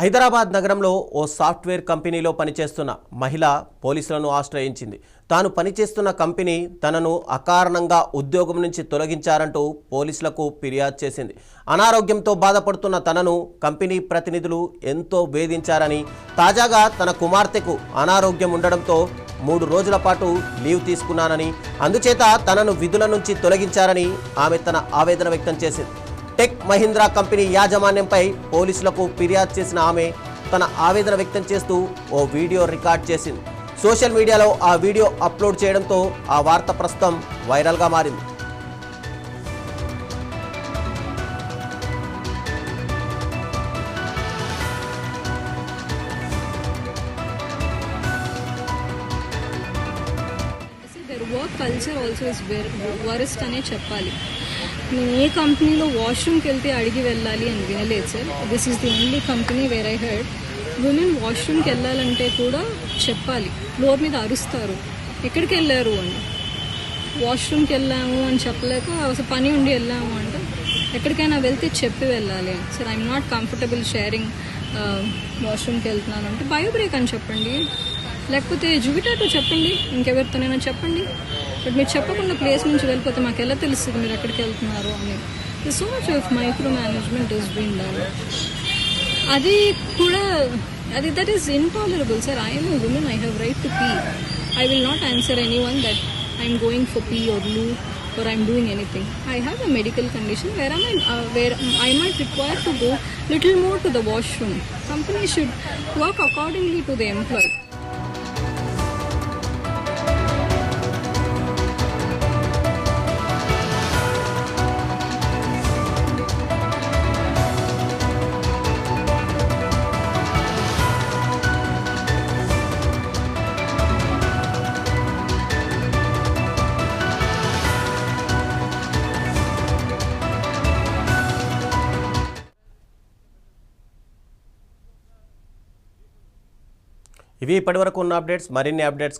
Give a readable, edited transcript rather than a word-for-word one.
హైదరాబాద్ నగరంలో ఓ సాఫ్ట్వేర్ కంపెనీలో పనిచేస్తున్న మహిళ పోలీసులను ఆశ్రయించింది. తాను పనిచేస్తున్న కంపెనీ తనను అకారణంగా ఉద్యోగం నుంచి తొలగించారంటూ పోలీసులకు ఫిర్యాదు చేసింది. అనారోగ్యంతో బాధపడుతున్న తనను కంపెనీ ప్రతినిధులు ఎంతో వేధించారని, తాజాగా తన కుమార్తెకు అనారోగ్యం ఉండడంతో 3 రోజుల పాటు లీవ్ తీసుకున్నానని, అందుచేత తనను విధుల నుంచి తొలగించారని ఆమె తన ఆవేదన వ్యక్తం చేసింది. టెక్ మహీంద్రా కంపెనీ యాజమాన్యంపై పోలీసులకు ఫిర్యాదు చేసిన ఆమె తన ఆవేదన వ్యక్తం చేస్తూ ఓ వీడియో రికార్డ్ చేసింది. సోషల్ మీడియాలో ఆ వీడియో అప్లోడ్ చేయడంతో ఆ వార్త ప్రస్తుతం వైరల్గా మారింది. Work culture also is worst అనే చెప్పాలి. నేను ఏ కంపెనీలో వాష్రూమ్కి వెళ్తే అడిగి వెళ్ళాలి అని వినలేదు sir. This is the only company where I head women వాష్రూమ్కి వెళ్ళాలంటే కూడా చెప్పాలి. ఫ్లోర్ మీద అరుస్తారు, ఎక్కడికి వెళ్ళారు అని. వాష్రూమ్కి వెళ్ళాము అని చెప్పలేక అసలు పని ఉండి వెళ్ళాము అంటే ఎక్కడికైనా వెళ్తే చెప్పి వెళ్ళాలి. Sir I'm not comfortable sharing వాష్రూమ్కి వెళ్తున్నాను అంటే బయో బ్రేక్ అని చెప్పండి, లేకపోతే జువిటాటో చెప్పండి, ఇంకెవరితోనైనా చెప్పండి. బట్ మీరు చెప్పకుండా ప్లేస్ నుంచి వెళ్ళిపోతే మాకు ఎలా తెలుస్తుంది మీరు ఎక్కడికి వెళ్తున్నారు అని. So much of micro management is been done. అది కూడా that is intolerable sir. I'm a woman, I have right to pee. I will not answer any one that I'm going for pee or loo or I'm doing anything. I have a medical condition where I might require to go little more to the washroom. Company should work accordingly to the employee. ఇవి ఇప్పటివరకు ఉన్న updates. మరిన్ని updates